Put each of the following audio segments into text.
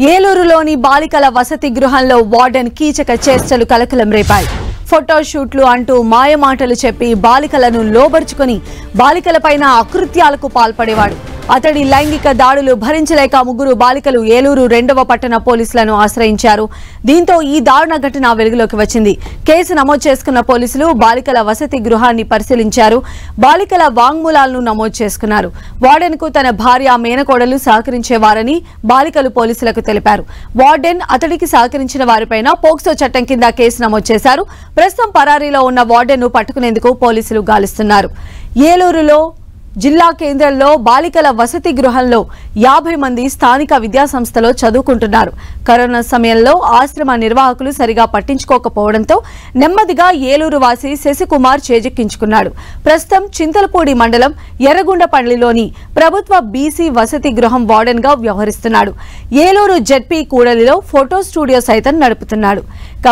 ఏలూరులోని బాలికల వసతి గృహంలో వార్డెన్ కీచక చేష్టలు కలకలం రేపాయి. ఫోటోషూట్లు అంటూ మాయమాటలు చెప్పి బాలికలను లోబర్చుకొని బాలికలపైన అకృత్యాలకు పాల్పడేవాడు. అతడి లైంగిక దాడులు భరించలేక ముగ్గురు బాలికలు ఏలూరు 2వ పట్టణ పోలీసులను ఆశ్రయించారు. దీంతో ఈ దారుణ ఘటన వెలుగులోకి వచ్చింది. కేసు నమోదు చేసుకున్న పోలీసులు బాలికల వసతి గృహాన్ని పరిశీలించారు. బాలికల వాంగ్మూలాలను నమోదు చేసుకున్నారు. వార్డెన్ కు తన భార్య మేనకోడలు సహకరించేవారని బాలికలు పోలీసులకు తెలిపారు. వార్డెన్ అతడికి సహకరించిన వారిపైన పోక్సో చట్టం కింద కేసు నమోదు చేశారు. ప్రస్తుతం పరారీలో ఉన్న వార్డెన్ ను పట్టుకునేందుకు పోలీసులు గాలిస్తున్నారు. ఏలూరులో జిల్లా కేంద్రంలో బాలికల వసతి గృహంలో 50 మంది స్థానిక విద్యాసంస్థలో చదువుకుంటున్నారు. కరోనా సమయంలో ఆశ్రమ నిర్వాహకులు సరిగా పట్టించుకోకపోవడంతో నెమ్మదిగా ఏలూరు వాసి శశికుమార్ చేజిక్కించుకున్నాడు. ప్రస్తుతం చింతలపూడి మండలం ఎర్రగుండపల్లిలోని ప్రభుత్వ బీసీ వసతి గృహం వార్డెన్ గా వ్యవహరిస్తున్నాడు. ఏలూరు జెడ్పీ కూడలిలో ఫోటో స్టూడియో సైతం నడుపుతున్నాడు.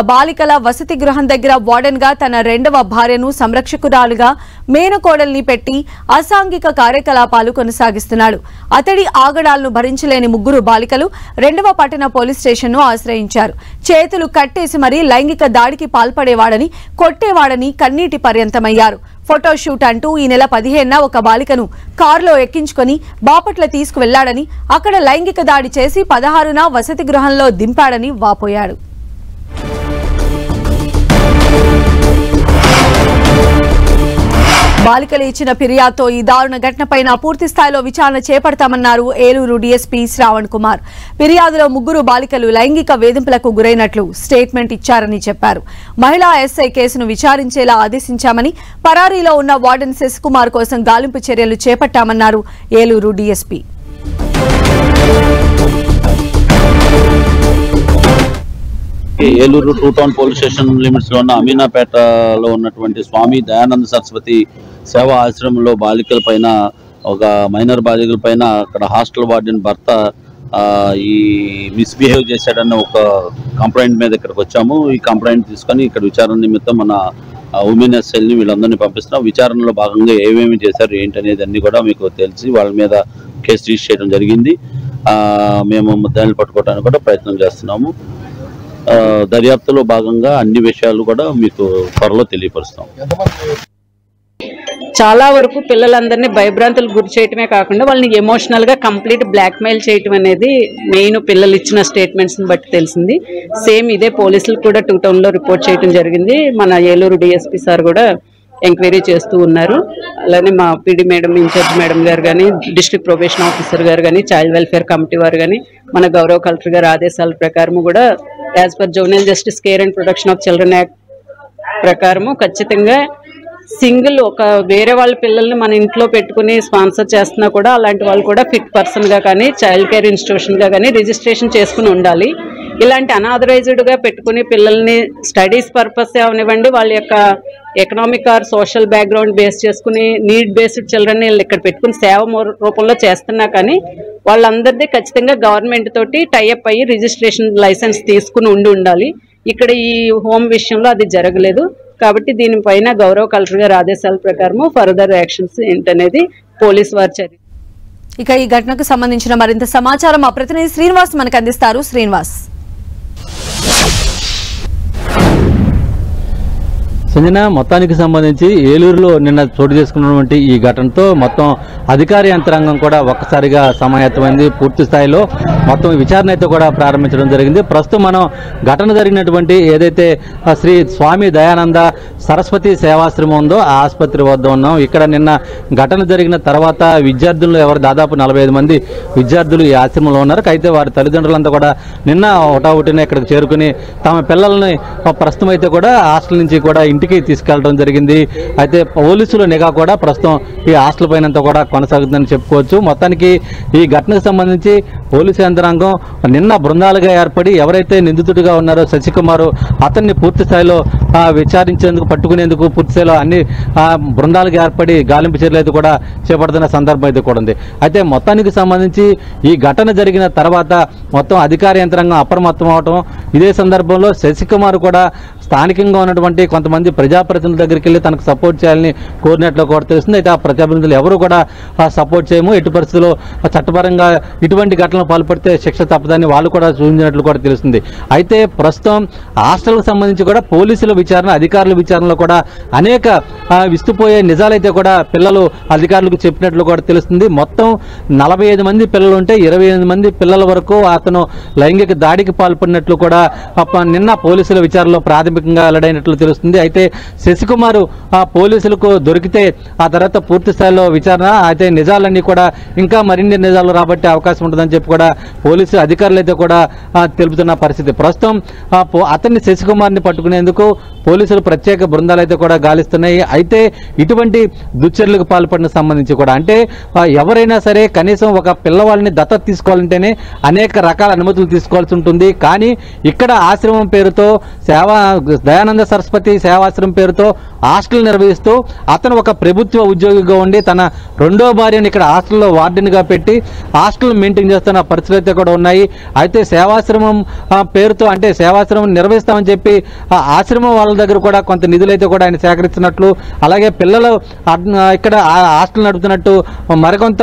బాలికల వసతి గృహం దగ్గర వార్డెన్ గా తన 2వ భార్యను సంరక్షకురాలుగా మేనకోడల్ని పెట్టి అసాంఘిక కార్యకలాపాలు కొనసాగిస్తున్నాడు. అతడి ఆగడాలను భరించలేని ముగ్గురు బాలికలు 2వ పట్టణ పోలీస్ స్టేషన్ ను ఆశ్రయించారు. చేతులు కట్టేసి మరీ లైంగిక దాడికి పాల్పడేవాడని, కొట్టేవాడని కన్నీటి పర్యంతమయ్యారు. ఫోటోషూట్ అంటూ ఈ నెల 15న ఒక బాలికను కారులో ఎక్కించుకుని బాపట్ల తీసుకువెళ్లాడని, అక్కడ లైంగిక దాడి చేసి 16న వసతి గృహంలో దింపాడని వాపోయాడు. బాలికలు ఇచ్చిన ఫిర్యాదుతో ఈ దారుణ ఘటనపైన పూర్తి స్థాయిలో విచారణ చేపడతామన్నారు ఏలూరు డీఎస్పీ శ్రావణ్ కుమార్. ఫిర్యాదులో ముగ్గురు బాలికలు లైంగిక వేధింపులకు గురైనట్లు స్టేట్మెంట్ ఇచ్చారని చెప్పారు. మహిళా ఎస్ఐ కేసును విచారించేలా ఆదేశించామని, పరారీలో ఉన్న వార్డెన్ శశికుమార్ కోసం గాలింపు చర్యలు చేపట్టామన్నారు Eluru DSP. Eluru 2 town police station limits లో ఉన్న అమీనాపేటలో ఉన్నటువంటి స్వామి దయానంద సరస్వతి సేవా ఆశ్రమంలో బాలికల పైన, ఒక మైనర్ బాలికల పైన అక్కడ హాస్టల్ వార్డెన్ భర్త ఈ మిస్బిహేవ్ చేశాడన్న ఒక కంప్లైంట్ మీద ఇక్కడికి వచ్చాము. ఈ కంప్లైంట్ తీసుకొని ఇక్కడ విచారణ నిమిత్తం మన ఉమెన్ ఎస్ఎల్ని వీళ్ళందరినీ పంపిస్తున్నాం. విచారణలో భాగంగా ఏమేమి చేశారు ఏంటనేది అన్ని కూడా మీకు తెలిసి వాళ్ళ మీద కేసు రిజిస్టర్ చేయడం జరిగింది. మేము ముద్దాయిల్ని పట్టుకోవడానికి కూడా ప్రయత్నం చేస్తున్నాము. దర్యాప్తులో భాగంగా అన్ని విషయాలు కూడా మీకు త్వరలో తెలియపరుస్తాం. చాలా వరకు పిల్లలందరినీ భయభ్రాంతులకు గురి చేయటమే కాకుండా వాళ్ళని ఎమోషనల్ గా కంప్లీట్ బ్లాక్ మెయిల్ చేయటం అనేది మెయిన్ పిల్లలు ఇచ్చిన స్టేట్మెంట్స్ ని బట్టి తెలిసింది. సేమ్ ఇదే పోలీసులు కూడా 2 టౌన్ లో రిపోర్ట్ చేయడం జరిగింది. మన ఏలూరు డిఎస్పీ సార్ కూడా ఎంక్వైరీ చేస్తూ ఉన్నారు. అలానే మా పీడీ మేడం, ఇన్ఛార్జ్ మేడం గారు కానీ, డిస్ట్రిక్ట్ ప్రొబేషన్ ఆఫీసర్ గారు కానీ, చైల్డ్ వెల్ఫేర్ కమిటీ వారు కానీ, మన గౌరవ కలెక్టర్ గారి ఆదేశాల ప్రకారము కూడా as per zonal justice care and protection of children act ప్రకారము ఖచ్చితంగా సింగిల్ ఒక వేరే వాళ్ళ పిల్లల్ని మన ఇంట్లో పెట్టుకుని స్పాన్సర్ చేస్తున్నా కూడా అలాంటి వాళ్ళు కూడా ఫిట్ పర్సన్ గా కానీ, చైల్డ్ కేర్ ఇన్స్టిట్యూషన్ గా కానీ రిజిస్ట్రేషన్ చేసుకుని ఉండాలి. ఇలాంటి అనాథరైజ్డ్ గా పెట్టుకుని పిల్లల్ని స్టడీస్ పర్పస్ అవనివ్వండి, వాళ్ళ యొక్క economic or social background base చేసుకుని నీడ్ బేస్డ్ చిల్డ్రన్ ఇక్కడ పెట్టుకుని సేవ రూపంలో చేస్తున్నా కానీ వాళ్ళందరిది ఖచ్చితంగా గవర్నమెంట్ తోటి టైఅప్ అయ్యి రిజిస్ట్రేషన్ లైసెన్స్ తీసుకుని ఉండాలి. ఇక్కడ ఈ హోమ్ విషయంలో అది జరగలేదు. కాబట్టి దీనిపైన గౌరవ కలెక్టర్ గారి ఆదేశాల ప్రకారం ఫర్దర్ యాక్షన్స్ ఏంటనేది పోలీస్ వారి చర్య. ఇక ఈ ఘటనకు సంబంధించిన మరింత సమాచారం మా ప్రతినిధి శ్రీనివాస్ మనకు అందిస్తారు. శ్రీనివాస్. సంజన, మొత్తానికి సంబంధించి ఏలూరులో నిన్న చోటు చేసుకున్నటువంటి ఈ ఘటనతో మొత్తం అధికార యంత్రాంగం కూడా ఒక్కసారిగా సమాయత్తమైంది. పూర్తి స్థాయిలో మొత్తం విచారణ అయితే కూడా ప్రారంభించడం జరిగింది. ప్రస్తుతం మనం ఘటన జరిగినటువంటి ఏదైతే శ్రీ స్వామి దయానంద సరస్వతి సేవాశ్రమం ఉందో ఆ ఆసుపత్రి వద్ద ఉన్నాం. ఇక్కడ నిన్న ఘటన జరిగిన తర్వాత విద్యార్థులు దాదాపు 45 మంది విద్యార్థులు ఈ ఆశ్రమంలో ఉన్నారు. అయితే వారి తల్లిదండ్రులంతా కూడా నిన్న ఒకటిన ఇక్కడికి చేరుకుని తమ పిల్లల్ని ప్రస్తుతం అయితే కూడా హాస్టల్ నుంచి కూడా ఇంటికి తీసుకెళ్లడం జరిగింది. అయితే పోలీసుల నిఘా కూడా ప్రస్తుతం ఈ హాస్టల్ పైన కూడా కొనసాగుతుందని చెప్పుకోవచ్చు. మొత్తానికి ఈ ఘటనకు సంబంధించి పోలీసు యంత్రాంగం నిన్న బృందాలుగా ఏర్పడి ఎవరైతే నిందితుడిగా ఉన్నారో శశికుమార్ అతన్ని పూర్తి స్థాయిలో విచారించేందుకు, పట్టుకునేందుకు పూర్తి స్థాయిలో అన్ని బృందాలుగా ఏర్పడి గాలింపు చర్యలు అయితే కూడా చేపడుతున్న సందర్భం అయితే కూడా ఉంది. అయితే మొత్తానికి సంబంధించి ఈ ఘటన జరిగిన తర్వాత మొత్తం అధికార యంత్రాంగం అప్రమత్తం అవటం, ఇదే సందర్భంలో శశికుమార్ కూడా స్థానికంగా ఉన్నటువంటి కొంతమంది ప్రజాప్రతినిధుల దగ్గరికి వెళ్ళి తనకు సపోర్ట్ చేయాలని కోరినట్లు కూడా తెలుస్తుంది. అయితే ఆ ప్రజాప్రతినిధులు ఎవరు కూడా సపోర్ట్ చేయము, ఎట్టి పరిస్థితుల్లో చట్టపరంగా ఇటువంటి ఘటనలు ఘటనలు పాల్పడితే శిక్ష తప్పదని వాళ్ళు కూడా సూచించినట్లు కూడా తెలుస్తుంది. అయితే ప్రస్తుతం హాస్టల్కు సంబంధించి కూడా పోలీసుల విచారణ, అధికారుల విచారణలో కూడా అనేక విస్తుపోయే నిజాలైతే కూడా పిల్లలు అధికారులకు చెప్పినట్లు కూడా తెలుస్తుంది. మొత్తం 45 మంది పిల్లలు ఉంటే 28 మంది పిల్లల వరకు అతను లైంగిక దాడికి పాల్పడినట్లు కూడా నిన్న పోలీసుల విచారణలో ప్రాథమికంగా వెల్లడైనట్లు తెలుస్తుంది. అయితే శశికుమార్ పోలీసులకు దొరికితే ఆ తర్వాత పూర్తి స్థాయిలో విచారణ, అయితే నిజాలన్నీ కూడా ఇంకా మరిన్ని నిజాలు రాబట్టే అవకాశం ఉంటుందని చెప్పి కూడా పోలీసు అధికారులు అయితే కూడా తెలుపుతున్న పరిస్థితి. ప్రస్తుతం అతన్ని శశికుమార్ని పట్టుకునేందుకు పోలీసులు ప్రత్యేక బృందాలు అయితే కూడా గాలిస్తున్నాయి. అయితే ఇటువంటి దుశ్చర్యలకు పాల్పడిన సంబంధించి కూడా అంటే ఎవరైనా సరే కనీసం ఒక పిల్లవాళ్ళని దత్తత తీసుకోవాలంటేనే అనేక రకాల అనుమతులు తీసుకోవాల్సి ఉంటుంది. కానీ ఇక్కడ ఆశ్రమం పేరుతో దయానంద సరస్వతి సేవాశ్రమం పేరుతో హాస్టల్ నిర్వహిస్తూ అతను ఒక ప్రభుత్వ ఉద్యోగిగా ఉండి తన రెండో భార్యను ఇక్కడ హాస్టల్లో వార్డెన్గా పెట్టి హాస్టల్ మెయింటైన్ చేస్తున్న పరిస్థితులు అయితే కూడా ఉన్నాయి. అయితే సేవాశ్రమం పేరుతో అంటే సేవాశ్రమం నిర్వహిస్తామని చెప్పి ఆశ్రమం వాళ్ళ దగ్గర కూడా కొంత నిధులైతే కూడా ఆయన సేకరిస్తున్నట్లు, అలాగే పిల్లలు ఇక్కడ హాస్టల్ నడుపుతున్నట్టు మరికొంత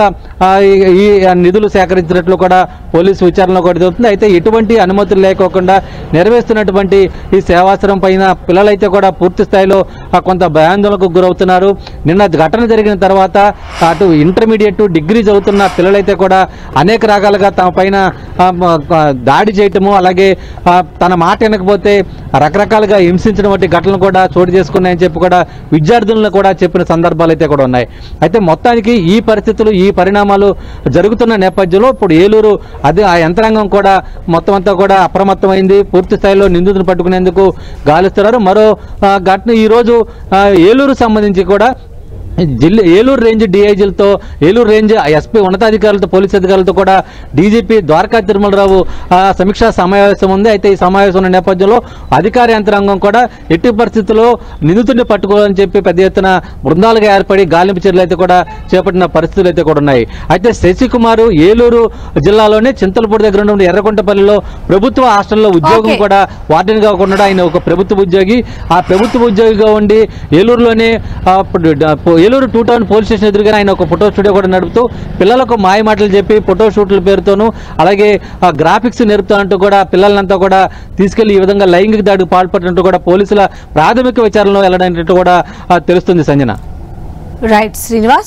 ఈ నిధులు సేకరించినట్లు కూడా పోలీసు విచారణలో కూడా జరుగుతుంది. అయితే ఎటువంటి అనుమతులు లేకోకుండా నిర్వహిస్తున్నటువంటి ఈ సేవాశ్రమం పైన పిల్లలైతే కూడా పూర్తి స్థాయిలో కొంత భయాందోళనకు గురవుతున్నారు. నిన్న ఘటన జరిగిన తర్వాత అటు ఇంటర్మీడియట్, డిగ్రీ చదువుతున్న పిల్లలైతే కూడా అనేక రకాలుగా తమ పైన దాడి చేయటము, అలాగే తన మాట వినకపోతే రకరకాలుగా హింసించడం వంటి ఘటనలు కూడా చోటు చేసుకున్నాయని చెప్పి కూడా విద్యార్థులను కూడా చెప్పిన సందర్భాలు అయితే కూడా ఉన్నాయి. అయితే మొత్తానికి ఈ పరిస్థితులు, ఈ పరిణామాలు జరుగుతున్న నేపథ్యంలో ఇప్పుడు ఏలూరు ఆ యంత్రాంగం కూడా మొత్తం అంతా కూడా అప్రమత్తమైంది. పూర్తి స్థాయిలో నిందితులను పట్టుకునేందుకు గాలిస్తున్నారు. మరో ఘటన ఈరోజు ఏలూరు సంబంధించి కూడా ఏలూరు రేంజ్ డిఐజీలతో, ఏలూరు రేంజ్ ఎస్పీ ఉన్నతాధికారులతో, పోలీసు అధికారులతో కూడా డీజీపీ ద్వారకా తిరుమలరావు సమీక్షా సమావేశం ఉంది. అయితే ఈ సమావేశం ఉన్న నేపథ్యంలో అధికార యంత్రాంగం కూడా ఎట్టి పరిస్థితుల్లో నిందితుడిని పట్టుకోవాలని చెప్పి పెద్ద ఎత్తున బృందాలుగా ఏర్పడి గాలింపు చర్యలు అయితే కూడా చేపట్టిన పరిస్థితులు అయితే కూడా ఉన్నాయి. అయితే శశికుమార్ ఏలూరు జిల్లాలోనే చింతలపూడి దగ్గర ఉన్న ఎర్రకుంటపల్లిలో ప్రభుత్వ హాస్టల్లో ఉద్యోగం కూడా వార్డెన్గా ఉన్నాడు. ఆయన ఒక ప్రభుత్వ ఉద్యోగి. ఆ ప్రభుత్వ ఉద్యోగిగా ఉండి ఏలూరులోనే ఏలూరు 2 టౌన్ పోలీస్ స్టేషన్ ఎదురుగా ఆయన ఒక ఫోటో స్టూడియో కూడా నడుపుతూ పిల్లలకు మాయ మాటలు చెప్పి ఫోటో షూట్ల పేరుతోనూ అలాగే గ్రాఫిక్స్ నేర్పుతానంటూ కూడా పిల్లలంతా కూడా తీసుకెళ్లి ఈ విధంగా లైంగిక దాడికి పాల్పడినట్టు కూడా పోలీసుల ప్రాథమిక విచారణలో వెళ్లడంటూ కూడా తెలుస్తుంది. సంజన. రైట్ శ్రీనివాస్.